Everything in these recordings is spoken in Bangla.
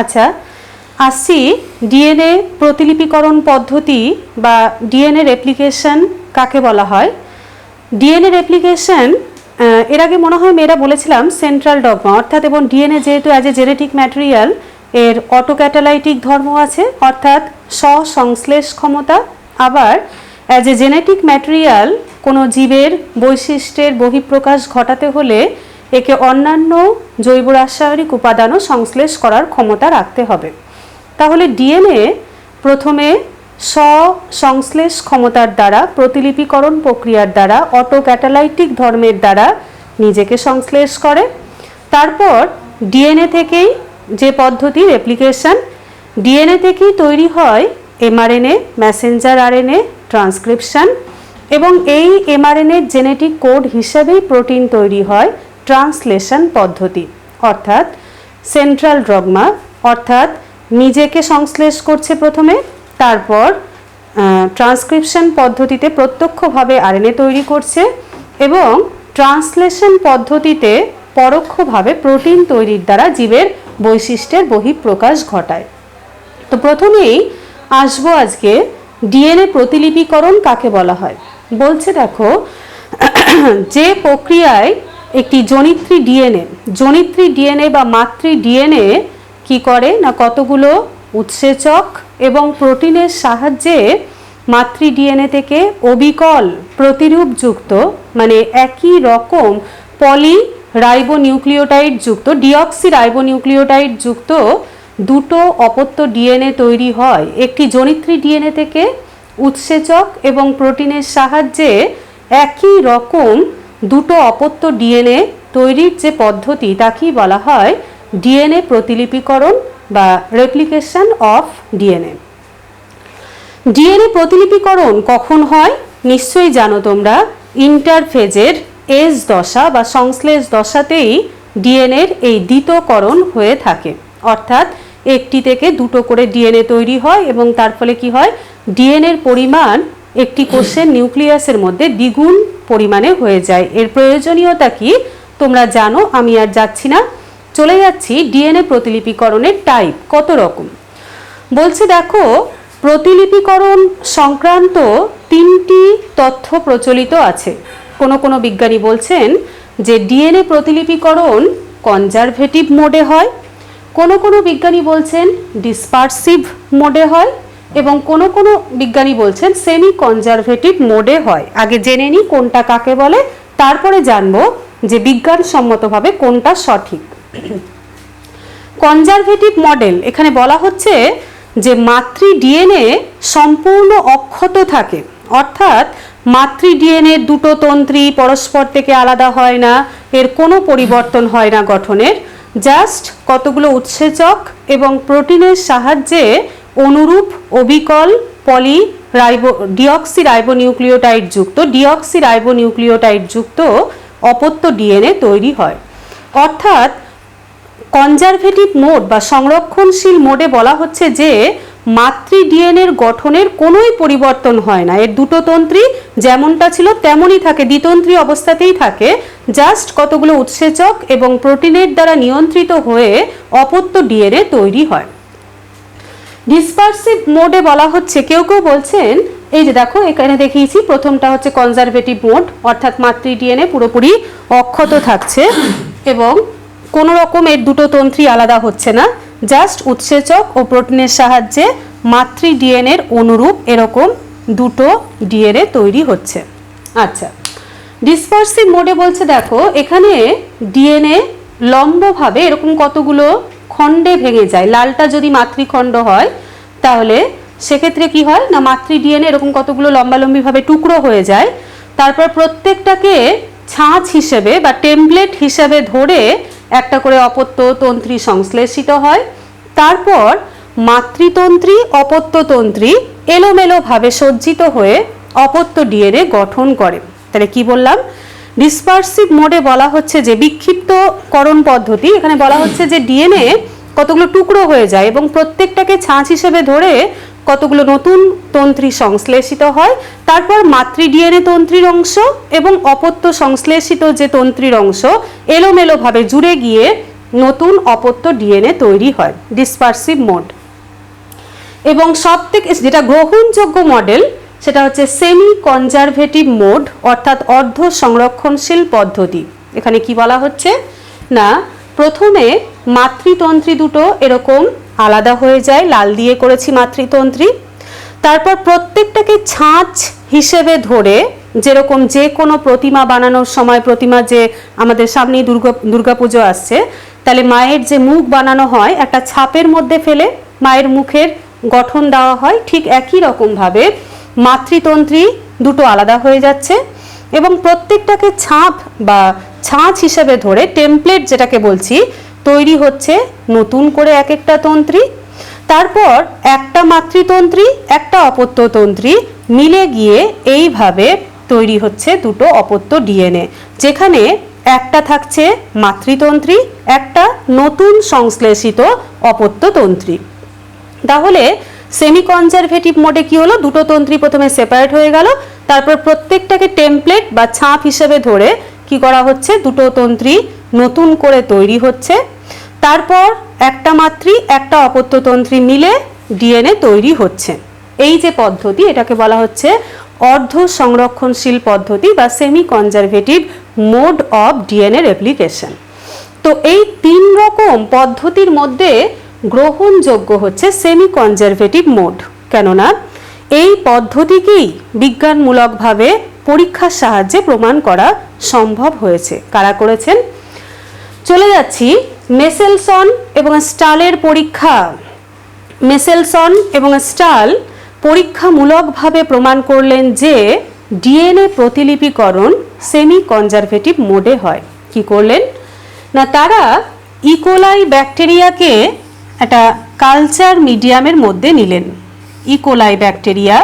আচ্ছা, আসছি ডিএনএ প্রতিলিপিকরণ পদ্ধতি বা ডিএনএ রেপ্লিকেশন কাকে বলা হয়। ডিএনএ রেপ্লিকেশন এর আগে মনে হয় মেয়েরা বলেছিলাম সেন্ট্রাল ডগমা, অর্থাৎ এবং ডিএনএ যেহেতু অ্যাজ এ জেনেটিক ম্যাটেরিয়াল এর অটোক্যাটালাইটিক ধর্ম আছে, অর্থাৎ স্বসংশ্লেষ ক্ষমতা। আবার অ্যাজ এ জেনেটিক ম্যাটেরিয়াল কোনো জীবের বৈশিষ্ট্যের বহিঃপ্রকাশ ঘটাতে হলে একে অন্যান্য জৈব রাসায়নিক উপাদানও সংশ্লেষ করার ক্ষমতা রাখতে হবে। তাহলে ডিএনএ প্রথমে স্বসংশ্লেষ ক্ষমতার দ্বারা, প্রতিলিপিকরণ প্রক্রিয়ার দ্বারা, অটোক্যাটালাইটিক ধর্মের দ্বারা নিজেকে সংশ্লেষ করে। তারপর ডিএনএ থেকেই যে পদ্ধতি রেপ্লিকেশন, ডিএনএ থেকেই তৈরি হয় এমআরএনএ, মেসেঞ্জার আরএনএ, ট্রান্সক্রিপশন, এবং এই এমআরএনএর জেনেটিক কোড হিসেবেই প্রোটিন তৈরি হয় ট্রান্সলেশন পদ্ধতি, অর্থাৎ সেন্ট্রাল ডগমা, অর্থাৎ নিজেকে সংশ্লেষ করছে প্রথমে, তারপর ট্রান্সক্রিপশন পদ্ধতিতে প্রত্যক্ষভাবে আরএনএ তৈরি করছে এবং ট্রান্সলেশন পদ্ধতিতে পরোক্ষভাবে প্রোটিন তৈরির দ্বারা জীবের বৈশিষ্ট্যের বহিঃপ্রকাশ ঘটায়। তো প্রথমেই আসবো আজকে ডিএনএ প্রতিলিপিকরণ কাকে বলা হয়। বলছে দেখো, যে প্রক্রিয়ায় একটি জনিত্রী ডিএনএ বা মাতৃ ডিএনএ কি করে না, কতগুলো উৎসেচক এবং প্রোটিনের সাহায্যে মাতৃ ডিএনএ থেকে অবিকল প্রতিরূপযুক্ত, মানে একই রকম পলি রাইবোনিউক্লিওটাইড যুক্ত, ডিঅক্সি রাইবোনিউক্লিওটাইড যুক্ত দুটো অপত্য ডিএনএ তৈরি হয়। একটি জনিত্রী ডিএনএ থেকে উৎসেচক এবং প্রোটিনের সাহায্যে একই রকম দুটো অপত্য ডিএনএ তৈরির যে পদ্ধতি তাকেই বলা হয় ডিএনএ প্রতিলিপিকরণ বা রেপ্লিকেশন অফ ডিএনএ। ডিএনএ প্রতিলিপিকরণ কখন হয় নিশ্চয়ই জানো তোমরা, ইন্টারফেজের এস দশা বা সংশ্লেষ দশাতেই ডিএনএর এই দ্বিতীয়করণ হয়ে থাকে, অর্থাৎ একটি থেকে দুটো করে ডিএনএ তৈরি হয় এবং তার ফলে কি হয়, ডিএনএর পরিমাণ একটি কোষের নিউক্লিয়াসের মধ্যে দ্বিগুণ পরিমাণে হয়ে যায়। এর প্রয়োজনীয়তা কি তোমরা জানো, আমি আর যাচ্ছি না, চলে যাচ্ছি ডিএনএ প্রতিলিপিকরণের টাইপ কত রকম। বলছে দেখো, প্রতিলিপিকরণ সংক্রান্ত তিনটি তথ্য প্রচলিত আছে। কোনো বিজ্ঞানী বলছেন যে ডিএনএ প্রতিলিপিকরণ কনজারভেটিভ মোডে হয়, কোনো বিজ্ঞানী বলছেন ডিসপারসিভ মোডে হয়, এবং কোনো বিজ্ঞানী বলছেন সেমি কনজারভেটিভ মোডে হয়। আগে জেনে নিই কোনটা কাকে বলে, তারপরে জানবো যে বিজ্ঞানসম্মতভাবে কোনটা সঠিক। কনজারভেটিভ মডেল, এখানে বলা হচ্ছে যে মাতৃ ডিএনএ সম্পূর্ণ অক্ষত থাকে, অর্থাৎ মাতৃ ডিএনএ দুটো তন্ত্রী পরস্পর থেকে আলাদা হয় না, এর কোনো পরিবর্তন হয় না গঠনের, জাস্ট কতগুলো উৎসেচক এবং প্রোটিনের সাহায্যে অনুরূপ অবিকল পলি ডিঅক্সি রাইবোনিউক্লিওটাইড যুক্ত অপত্য ডিএনএ তৈরি হয়। অর্থাৎ কনজারভেটিভ মোড বা সংরক্ষণশীল মোডে বলা হচ্ছে যে মাতৃ ডিএনএর গঠনের কোনোই পরিবর্তন হয় না, এর দুটো তন্ত্রী যেমনটা ছিল তেমনই থাকে, দ্বিতন্ত্রী অবস্থাতেই থাকে, জাস্ট কতগুলো উৎসেচক এবং প্রোটিনের দ্বারা নিয়ন্ত্রিত হয়ে অপত্য ডিএনএ তৈরি হয়। ডিসপারসিভ মোডে বলা হচ্ছে, কেউ বলছেন, এই যে দেখো এখানে দেখিয়েছি, প্রথমটা হচ্ছে কনজারভেটিভ মোড, অর্থাৎ মাতৃ ডিএনএ পুরোপুরি অক্ষত থাকছে এবং কোনো রকমের দুটো তন্ত্রী আলাদা হচ্ছে না, জাস্ট উৎসেচক ও প্রোটিনের সাহায্যে মাতৃ ডিএনএর অনুরূপ এরকম দুটো ডিএনএ তৈরি হচ্ছে। আচ্ছা, ডিসপারসিভ মোডে বলছে দেখো এখানে ডিএনএ লম্বভাবে এরকম কতগুলো খণ্ডে ভেঙে যায়। লালটা যদি মাতৃখণ্ড হয় তাহলে সেক্ষেত্রে কি হয় না, মাতৃ ডিএনএ এরকম কতগুলো লম্বালম্বিভাবে টুকরো হয়ে যায়। তারপর প্রত্যেকটাকে ছাঁচ হিসেবে বা টেমপ্লেট হিসেবে ধরে একটা করে অপত্য তন্ত্রী সংশ্লেষিত হয়। তারপর মাতৃতন্ত্রী অপত্যতন্ত্রী এলোমেলোভাবে সজ্জিত হয়ে অপত্য ডিএনএ গঠন করে। তাহলে কি বললাম, ডিসপারসিভ মোডে বলা হচ্ছে যে বিক্ষিপ্তকরণ পদ্ধতি, এখানে বলা হচ্ছে যে ডিএনএ কতগুলো টুকরো হয়ে যায় এবং প্রত্যেকটাকে ছাঁচ হিসেবে ধরে কতগুলো নতুন তন্ত্রী সংশ্লেষিত হয়। তারপর মাতৃ ডিএনএ তন্ত্রীর অংশ এবং অপত্য সংশ্লেষিত যে তন্ত্রীর অংশ এলোমেলোভাবে জুড়ে গিয়ে নতুন অপত্য ডিএনএ তৈরি হয়, ডিসপারসিভ মোড। এবং সবথেকে যেটা গ্রহণযোগ্য মডেল সেটা হচ্ছে সেমি কনজারভেটিভ মোড, অর্থাৎ অর্ধ সংরক্ষণশীল পদ্ধতি। এখানে কি বলা হচ্ছে না, প্রথমে মাতৃতন্ত্রী দুটো এরকম আলাদা হয়ে যায়, লাল দিয়ে করেছি মাতৃতন্ত্রী। তারপর প্রত্যেকটাকে ছাঁচ হিসেবে ধরে, যেরকম যে কোনো প্রতিমা বানানোর সময়, প্রতিমা যে আমাদের সামনেই দুর্গাপুজো আসছে, তাহলে মায়ের যে মুখ বানানো হয় একটা ছাপের মধ্যে ফেলে মায়ের মুখের গঠন দেওয়া হয়, ঠিক একই রকমভাবে মাতৃতন্ত্রী দুটো আলাদা হয়ে যাচ্ছে এবং প্রত্যেকটাকে ছাঁচ হিসেবে ধরে, টেমপ্লেট যেটাকে বলছি, তৈরি হচ্ছে নতুন করে এক একটা তন্ত্রী। তারপর একটা মাতৃতন্ত্রী একটা অপত্যতন্ত্রী মিলে গিয়ে এইভাবে তৈরি হচ্ছে দুটো অপত্য ডিএনএ, যেখানে একটা থাকছে মাতৃতন্ত্রী, একটা নতুন সংশ্লেষিত অপত্যতন্ত্রী। তাহলে সেমি কনজারভেটিভ মোডে কি হলো, দুটো তন্ত্রী প্রথমে সেপারেট হয়ে গেল, তারপর প্রত্যেকটাকে টেমপ্লেট বা ছাপ হিসেবে ধরে কি করা হচ্ছে, দুটো তন্ত্রী নতুন করে তৈরি হচ্ছে। তারপর একটা মাতৃ একটা অপত্যতন্ত্রী মিলে ডিএনএ তৈরি হচ্ছে। এই যে পদ্ধতি, এটাকে বলা হচ্ছে অর্ধ সংরক্ষণশীল পদ্ধতি বা semi conservative mode of DNA replication. তো এই তিন রকম পদ্ধতির মধ্যে গ্রহণযোগ্য হচ্ছে সেমি কনজারভেটিভ মোড, কেননা এই পদ্ধতিকেই বিজ্ঞানমূলকভাবে পরীক্ষার সাহায্যে প্রমাণ করা সম্ভব হয়েছে। কারা করেছেন? চলে যাচ্ছি মেসেলসন এবং স্টালের পরীক্ষা। মেসেলসন এবং স্টাল পরীক্ষামূলকভাবে প্রমাণ করলেন যে ডিএনএ প্রতিলিপিকরণ সেমি কনজারভেটিভ মোডে হয়। কি করলেন না, তারা ইকোলাই ব্যাকটেরিয়াকে একটা কালচার মিডিয়ামের মধ্যে নিলেন। ইকোলাই ব্যাকটেরিয়া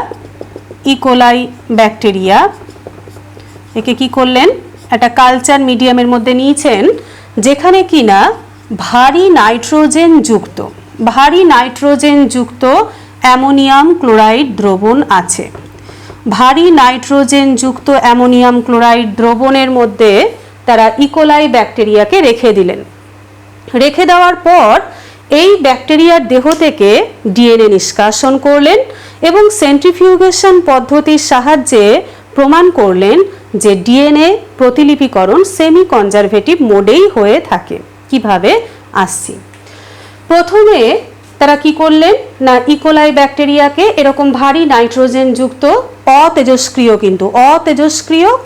একে কি করলেন, একটা কালচার মিডিয়ামের মধ্যে নিয়েছেন, যেখানে কিনা ভারী নাইট্রোজেন যুক্ত অ্যামোনিয়াম ক্লোরাইড দ্রবণ আছে। ভারী নাইট্রোজেন যুক্ত অ্যামোনিয়াম ক্লোরাইড দ্রবণের মধ্যে তারা ইকোলাই ব্যাকটেরিয়াকে রেখে দিলেন। রেখে দেওয়ার পর এই ব্যাকটেরিয়ার দেহ থেকে ডিএনএ নিষ্কাশন করলেন এবং সেন্ট্রিফিউগেশন পদ্ধতির সাহায্যে প্রমাণ করলেন যে ডিএনএ প্রতিলিপিকরণ সেমি কনজারভেটিভ মোডেই হয়ে থাকে। কিভাবে আসছি, প্রথমে তারা কি করলেন না, ইকোলাই ব্যাকটেরিয়াকে এরকম ভারী নাইট্রোজেন যুক্ত অতেজস্ক্রিয়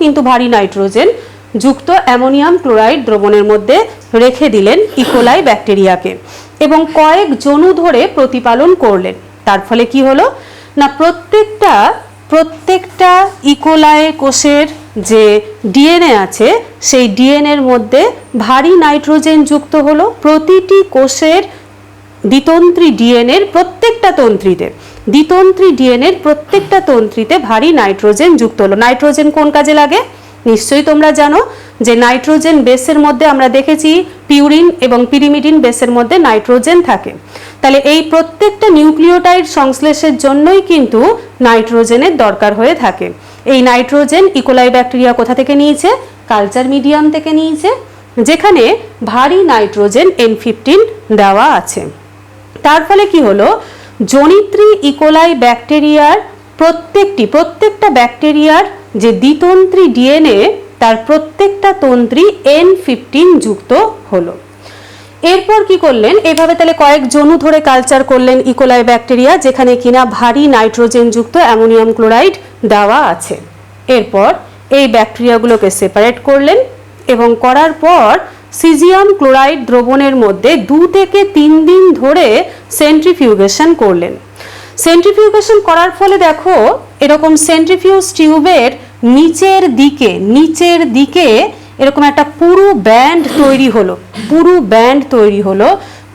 কিন্তু ভারী নাইট্রোজেন যুক্ত অ্যামোনিয়াম ক্লোরাইড দ্রবণের মধ্যে রেখে দিলেন ইকোলাই ব্যাকটেরিয়াকে এবং কয়েক জনু ধরে প্রতিপালন করলেন। তার ফলে কি হলো না, প্রত্যেকটা ইকোলাই কোষের যে ডিএনএ আছে সেই ডিএনএর মধ্যে ভারী নাইট্রোজেন যুক্ত হলো। প্রতিটি কোষের দ্বিতন্ত্রী ডিএনএর প্রত্যেকটা তন্ত্রীতে ভারী নাইট্রোজেন যুক্ত হলো। নাইট্রোজেন কোন কাজে লাগে নিশ্চয়ই তোমরা জানো, যে নাইট্রোজেন বেসের মধ্যে আমরা দেখেছি পিউরিন এবং পিরিমিডিন বেসের মধ্যে নাইট্রোজেন থাকে। তাহলে এই প্রত্যেকটা নিউক্লিওটাইড সংশ্লেষের জন্যই কিন্তু নাইট্রোজেনের দরকার হয়ে থাকে। এই নাইট্রোজেন ইকোলাই ব্যাকটেরিয়া কোথা থেকে নিয়েছে, কালচার মিডিয়াম থেকে নিয়েছে, যেখানে ভারী নাইট্রোজেন N15 দেওয়া আছে। তার ফলে কি হলো, জনিত্রী ইকোলাই ব্যাকটেরিয়ার প্রত্যেকটা ব্যাকটেরিয়ার যে দ্বিতন্ত্রী ডিএনএ তার প্রত্যেকটা তন্ত্রী N15 যুক্ত হলো। এরপর কি করলেন, এভাবে তাহলে কয়েক জনু ধরে কালচার করলেন ইকোলাই ব্যাকটেরিয়া, যেখানে কিনা ভারী নাইট্রোজেন যুক্ত অ্যামোনিয়াম ক্লোরাইড দেওয়া আছে। এরপর এই ব্যাকটেরিয়াগুলোকে সেপারেট করলেন এবং করার পর সিজিয়াম ক্লোরাইড দ্রবণের মধ্যে 2 থেকে 3 দিন ধরে সেন্ট্রিফিউগেশন করলেন। সেন্ট্রিফিউগেশন করার ফলে দেখো এরকম সেন্ট্রিফিউজ টিউবের নিচের দিকে এরকম একটা পুরু ব্যান্ড তৈরি হলো,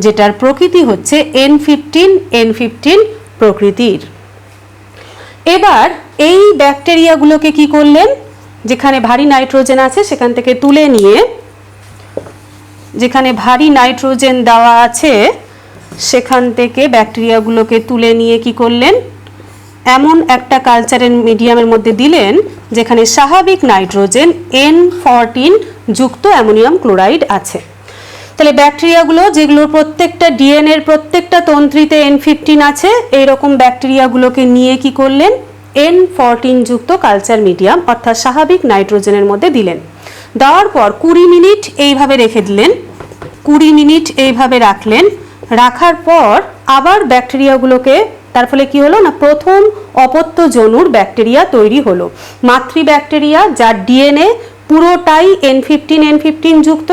যেটার প্রকৃতি হচ্ছে N15 প্রকৃতির। এবার এই ব্যাকটেরিয়াগুলোকে কি করলেন, যেখানে ভারী নাইট্রোজেন আছে সেখান থেকে তুলে নিয়ে, যেখানে ভারী নাইট্রোজেন দেওয়া আছে সেখান থেকে ব্যাকটেরিয়াগুলোকে তুলে নিয়ে কি করলেন, এমন একটা কালচারের মিডিয়ামের মধ্যে দিলেন যেখানে স্বাভাবিক নাইট্রোজেন N14 যুক্ত অ্যামোনিয়াম ক্লোরাইড আছে। তাহলে ব্যাকটেরিয়াগুলো যেগুলোর প্রত্যেকটা ডিএনএর প্রত্যেকটা তন্ত্রীতে N15 আছে, এইরকম ব্যাকটেরিয়াগুলোকে নিয়ে কি করলেন, N14 যুক্ত কালচার মিডিয়াম অর্থাৎ স্বাভাবিক নাইট্রোজেনের মধ্যে দিলেন। দেওয়ার পর 20 মিনিট এইভাবে রেখে দিলেন, 20 মিনিট এইভাবে রাখলেন। রাখার পর আবার ব্যাকটেরিয়াগুলোকে, তার ফলে কি হলো না, প্রথম অপত্য জনুর ব্যাকটেরিয়া তৈরি হলো, মাতৃ ব্যাকটেরিয়া যার ডিএনএ পুরোটাই N15 যুক্ত।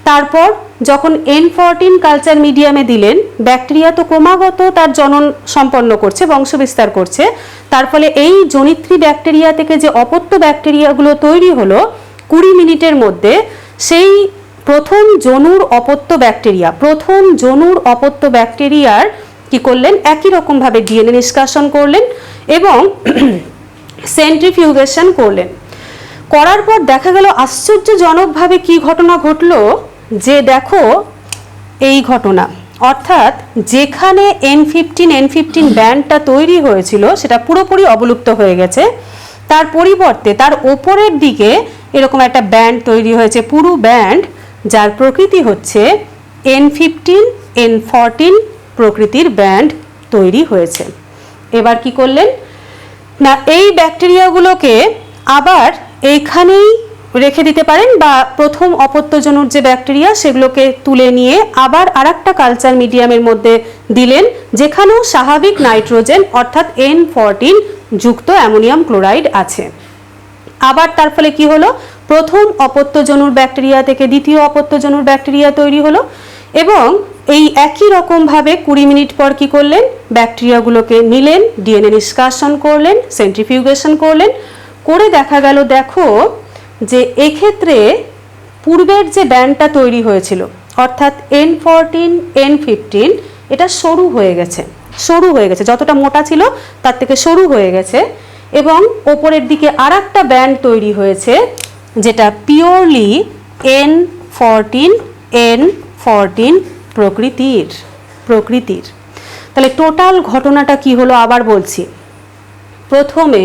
তারপর যখন N14 কালচার মিডিয়ামে দিলেন, ব্যাকটেরিয়া তো ক্রমাগত তার জনন সম্পন্ন করছে, বংশবিস্তার করছে, তার ফলে এই জনিত্রী ব্যাকটেরিয়া থেকে যে অপত্য ব্যাকটেরিয়াগুলো তৈরি হলো 20 মিনিটের মধ্যে, সেই প্রথম জনুর অপত্য ব্যাকটেরিয়ার কি করলেন, একই রকমভাবে ডিএনএ নিষ্কাশন করলেন এবং সেন্ট্রিফিউগেশন করলেন। করার পর দেখা গেল আশ্চর্যজনকভাবে কি ঘটনা ঘটলো, যে দেখো এই ঘটনা, অর্থাৎ যেখানে N15 ব্যান্ডটা তৈরি হয়েছিল সেটা পুরোপুরি অবলুপ্ত হয়ে গেছে, তার পরিবর্তে তার ওপরের দিকে এরকম একটা ব্যান্ড তৈরি হয়েছে, পুরো ব্যান্ড, যার প্রকৃতি হচ্ছে N15N14 প্রকৃতির ব্যান্ড তৈরি হয়েছে। এবার কি করলেন না, এই ব্যাকটেরিয়াগুলোকে আবার এইখানেই রেখে দিতে পারেন, বা প্রথম অপত্যজনুর যে ব্যাকটেরিয়া সেগুলোকে তুলে নিয়ে আবার আরেকটা কালচার মিডিয়ামের মধ্যে দিলেন, যেখানেও স্বাভাবিক নাইট্রোজেন অর্থাৎ N14 যুক্ত অ্যামোনিয়াম ক্লোরাইড আছে। আবার তার ফলে কি হলো, প্রথম অপত্যজনুর ব্যাকটেরিয়া থেকে দ্বিতীয় অপত্যজনুর ব্যাকটেরিয়া তৈরি হলো এবং এই একই রকমভাবে 20 মিনিট পর কি করলেন, ব্যাকটেরিয়াগুলোকে নিলেন, ডিএনএ নিষ্কাশন করলেন, সেন্ট্রিফিউগেশন করলেন, করে দেখা গেল, দেখো যে এক্ষেত্রে পূর্বের যে ব্যান্ডটা তৈরি হয়েছিল অর্থাৎ N14N15 এটা সরু হয়ে গেছে, যতটা মোটা ছিল তার থেকে সরু হয়ে গেছে এবং ওপরের দিকে আরেকটা ব্যান্ড তৈরি হয়েছে যেটা পিওরলি N14 প্রকৃতির। তাহলে টোটাল ঘটনাটা কি হলো আবার বলছি। প্রথমে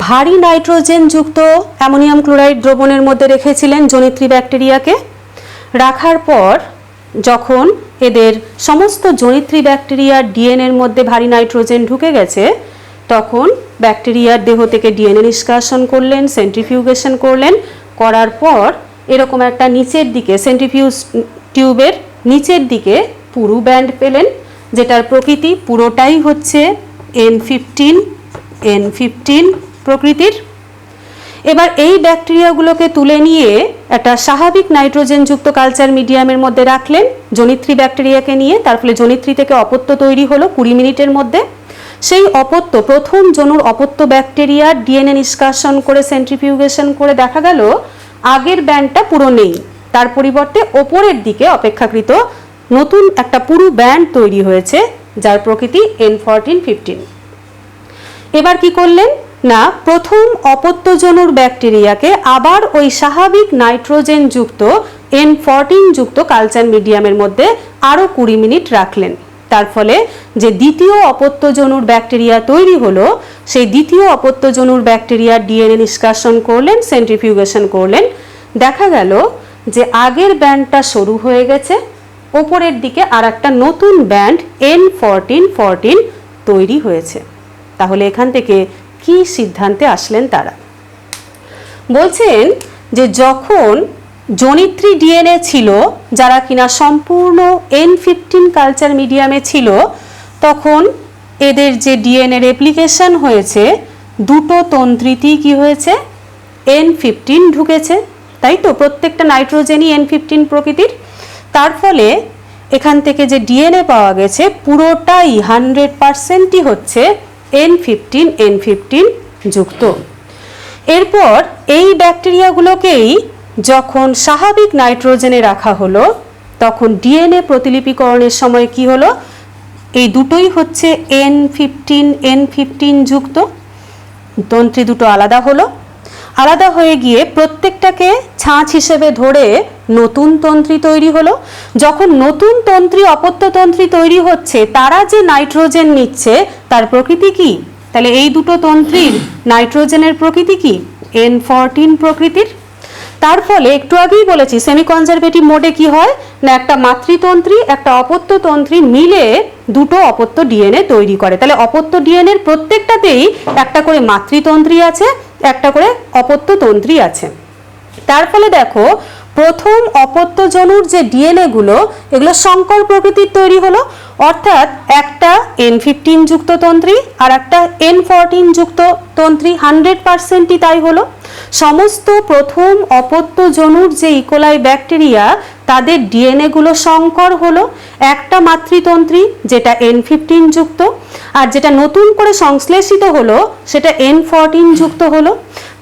ভারী নাইট্রোজেন যুক্ত অ্যামোনিয়াম ক্লোরাইড দ্রবণের মধ্যে রেখেছিলেন জনিত্রী ব্যাকটেরিয়াকে। রাখার পর যখন এদের সমস্ত জনিত্রী ব্যাকটেরিয়ার ডিএনএর মধ্যে ভারী নাইট্রোজেন ঢুকে গেছে, তখন ব্যাকটেরিয়ার দেহ থেকে ডিএনএ নিষ্কাশন করলেন, সেন্ট্রিফিউগেশন করলেন, করার পর এরকম একটা নিচের দিকে সেন্ট্রিফিউজ টিউবের নিচের দিকে পুরু ব্যান্ড পেলেন, যেটার প্রকৃতি পুরোটাই হচ্ছে N15 প্রকৃতির। এবার এই ব্যাকটেরিয়াগুলোকে তুলে নিয়ে একটা স্বাভাবিক নাইট্রোজেন যুক্ত কালচার মিডিয়ামের মধ্যে রাখলেন জনিত্রী ব্যাকটেরিয়াকে নিয়ে, তার ফলে জনিত্রী থেকে অপত্য তৈরি হলো 20 মিনিটের মধ্যে। সেই অপত্য, প্রথম জনুর অপত্য ব্যাকটেরিয়ার ডিএনএ নিষ্কাশন করে সেন্ট্রিফিউগেশন করে দেখা গেল আগের ব্যান্ডটা পুরো নেই, তার পরিবর্তে ওপরের দিকে অপেক্ষাকৃত নতুন একটা পুরো ব্যান্ড তৈরি হয়েছে যার প্রকৃতি N14-15। এবার কি করলেন না, প্রথম অপত্যজনুর ব্যাকটেরিয়াকে আবার ওই স্বাভাবিক নাইট্রোজেন যুক্ত N14 যুক্ত কালচার মিডিয়ামের মধ্যে আরও 20 মিনিট রাখলেন। তার ফলে যে দ্বিতীয় অপত্যজনুর ব্যাকটেরিয়া তৈরি হলো, সেই দ্বিতীয় অপত্যজনুর ব্যাকটেরিয়ার ডিএনএ নিষ্কাশন করলেন, সেন্ট্রিফিউগেশন করলেন, দেখা গেল যে আগের ব্যান্ডটা সরু হয়ে গেছে, ওপরের দিকে আর একটা নতুন ব্যান্ড N14 তৈরি হয়েছে। তাহলে এখান থেকে কি সিদ্ধান্তে আসলেন তারা? বলছেন যে যখন জনিত্রী ডিএনএ ছিল যারা কিনা সম্পূর্ণ N15 কালচার মিডিয়ামে ছিল, তখন এদের যে ডিএনএ রেপ্লিকেশন হয়েছে দুটো তন্ত্রীতেই কি হয়েছে, N15 ঢুকেছে, তাই তো প্রত্যেকটা নাইট্রোজেনই N15 প্রকৃতির। তার ফলে এখান থেকে যে ডিএনএ পাওয়া গেছে পুরোটাই 100%ই হচ্ছে N15 যুক্ত। এরপর এই ব্যাকটেরিয়াগুলোকেই যখন স্বাভাবিক নাইট্রোজেনে রাখা হলো, তখন ডিএনএ প্রতিলিপিকরণের সময় কি হলো, এই দুটোই হচ্ছে N15 যুক্ত, তন্ত্রী দুটো আলাদা হলো, আলাদা হয়ে গিয়ে প্রত্যেকটাকে ছাঁচ হিসেবে ধরে নতুন তন্ত্রী তৈরি হলো। যখন নতুন তন্ত্রী অপত্যতন্ত্রী তৈরি হচ্ছে, তারা যে নাইট্রোজেন নিচ্ছে তার প্রকৃতি কি? তাহলে এই দুটো তন্ত্রীর নাইট্রোজেনের প্রকৃতি কি? N14 প্রকৃতির। তার ফলে একটু আগেই বলেছি সেমি কনজারভেটিভ মোডে কি হয় না, একটা মাতৃতন্ত্রী একটা অপত্যতন্ত্রী মিলে দুটো অপত্য ডিএনএ তৈরি করে। তাহলে অপত্য ডিএনএর প্রত্যেকটাতেই একটা করে মাতৃতন্ত্রী আছে, একটা করে অপত্যতন্ত্রী আছে। তার ফলে দেখো প্রথম অপত্যজনুর যে ডিএনএ গুলো এগুলো সংকর প্রকৃতির তৈরি হলো, অর্থাৎ একটা N15 যুক্ত তন্ত্রী আর একটা N14 যুক্ত তন্ত্রী, 100%ই তাই হলো। সমস্ত প্রথম অপত্যজনুর যে ইকোলাই ব্যাকটেরিয়া তাদের ডিএনএ গুলো সংকর হলো, একটা মাতৃতন্ত্রী যেটা N15 যুক্ত আর যেটা নতুন করে সংশ্লেষিত হলো সেটা N14 যুক্ত হলো।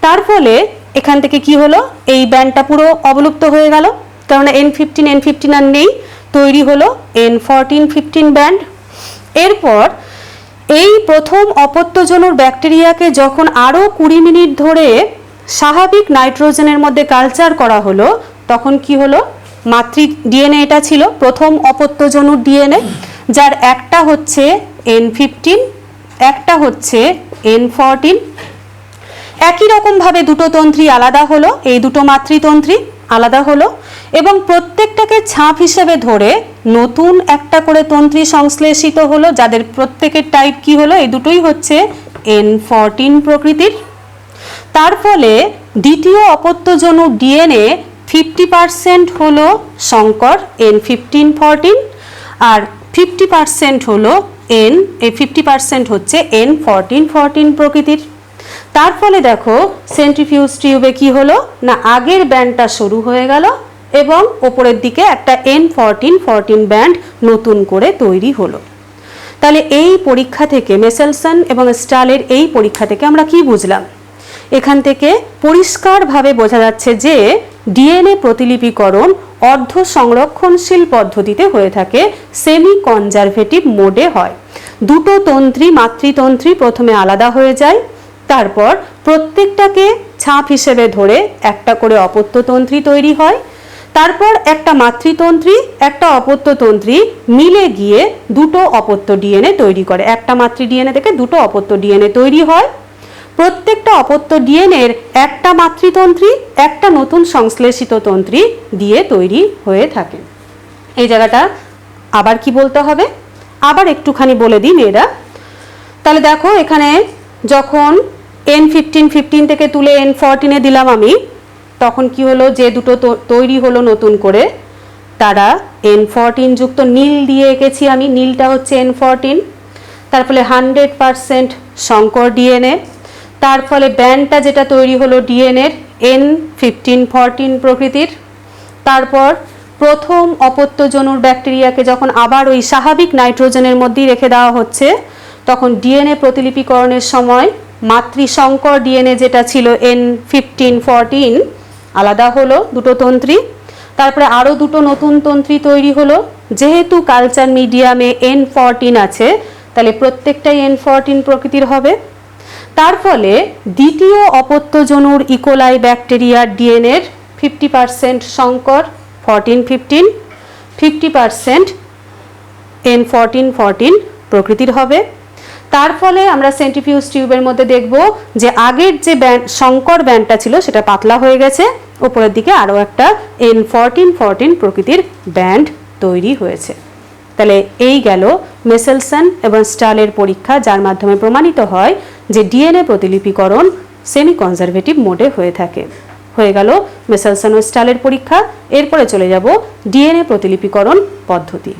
তার ফলে এখান থেকে কি হলো, এই ব্যান্ডটা পুরো অবলুপ্ত হয়ে গেল, কারণ N15 আর নেই, তৈরি হলো N14-15 ব্যান্ড। এরপর এই প্রথম অপত্যজনুর ব্যাকটেরিয়াকে যখন আরও 20 মিনিট ধরে স্বাভাবিক নাইট্রোজেনের মধ্যে কালচার করা হলো তখন কি হলো, মাতৃ ডিএনএ এটা ছিল প্রথম অপত্যজনুর ডিএনএ, যার একটা হচ্ছে N15, একটা হচ্ছে N14। একই রকমভাবে দুটো তন্ত্রী আলাদা হলো, এই দুটো মাতৃতন্ত্রী আলাদা হলো এবং প্রত্যেকটাকে ছাপ হিসেবে ধরে নতুন একটা করে তন্ত্রী সংশ্লেষিত হলো, যাদের প্রত্যেকের টাইপ কি হলো, এই দুটোই হচ্ছে N14 প্রকৃতির। তার ফলে দ্বিতীয় অপত্যজনু ডিএনএ 50% হলো সংকর N15-14 আর 50% হলো এই 50% হচ্ছে N14-14 প্রকৃতির। তার ফলে দেখো সেন্ট্রিফিউজ টিউবে কি হলো না, আগের ব্যান্ডটা শুরু হয়ে গেল এবং ওপরের দিকে একটা N14-14 ব্যান্ড নতুন করে তৈরি হলো। তাহলে এই পরীক্ষা থেকে মেসেলসন এবং স্টালের এই পরীক্ষা থেকে আমরা কি বুঝলাম, এখান থেকে পরিষ্কারভাবে বোঝা যাচ্ছে যে ডিএনএ প্রতিলিপিকরণ অর্ধ সংরক্ষণশীল পদ্ধতিতে হয়ে থাকে, সেমি কনজারভেটিভ মোডে হয়। দুটো তন্ত্রী মাতৃতন্ত্রী প্রথমে আলাদা হয়ে যায়, তারপর প্রত্যেকটাকে ছাপ হিসেবে ধরে একটা করে অপত্যতন্ত্রী তৈরি হয়, তারপর একটা মাতৃতন্ত্রী একটা অপত্যতন্ত্রী মিলে গিয়ে দুটো অপত্য ডিএনএ তৈরি করে। একটা মাতৃ ডিএনএ থেকে দুটো অপত্য ডিএনএ তৈরি হয়। প্রত্যেকটা অপত্য ডিএনএর একটা মাতৃতন্ত্রী একটা নতুন সংশ্লেষিত তন্ত্রী দিয়ে তৈরি হয়ে থাকে। এই জায়গাটা আবার কি বলতে হবে, আবার একটুখানি বলে দিই মেয়েরা। তাহলে দেখো এখানে যখন N15 থেকে তুলে N14 দিলাম আমি, তখন কি হলো, যে দুটো তৈরি হলো নতুন করে তারা N14 যুক্ত নীল দিয়ে এঁকেছি আমি, নীলটা হচ্ছে N14। তার ফলে 100% সংকর ডিএনএ। তার ফলে ব্যান্ডটা যেটা তৈরি হলো ডিএনএর N15-14 প্রকৃতির। তারপর প্রথম অপত্যজনুর ব্যাকটেরিয়াকে যখন আবার ওই স্বাভাবিক নাইট্রোজেনের মধ্যেই রেখে দেওয়া হচ্ছে তখন ডিএনএ প্রতিলিপিকরণের সময় মাতৃসংকর ডিএনএ যেটা ছিল N15-14 আলাদা হলো দুটো তন্ত্রী। তারপরে আরও দুটো নতুন তন্ত্রী তৈরি হলো। যেহেতু কালচার মিডিয়ামে N14 আছে তাহলে প্রত্যেকটাই N14 প্রকৃতির হবে। তার ফলে দ্বিতীয় অপত্যজনুর ইকোলাই ব্যাকটেরিয়ার ডিএনএর 50% সংকর 14-15, 50% N14-14 প্রকৃতির হবে। তার ফলে আমরা সেন্ট্রিফিউজ টিউবের মধ্যে দেখব যে আগের যে সংকর ব্যান্ডটা ছিল সেটা পাতলা হয়ে গেছে, উপরের দিকে আরও একটা N14-14 প্রকৃতির ব্যান্ড তৈরি হয়েছে। তাহলে এই গেল মেসেলসন এবং স্টালের পরীক্ষা, যার মাধ্যমে প্রমাণিত হয় যে ডিএনএ প্রতিলিপিকরণ সেমি কনজারভেটিভ মোডে হয়ে থাকে। হয়ে গেল মেসেলসন ও স্টালের পরীক্ষা। এরপরে চলে যাব ডিএনএ প্রতিলিপিকরণ পদ্ধতি।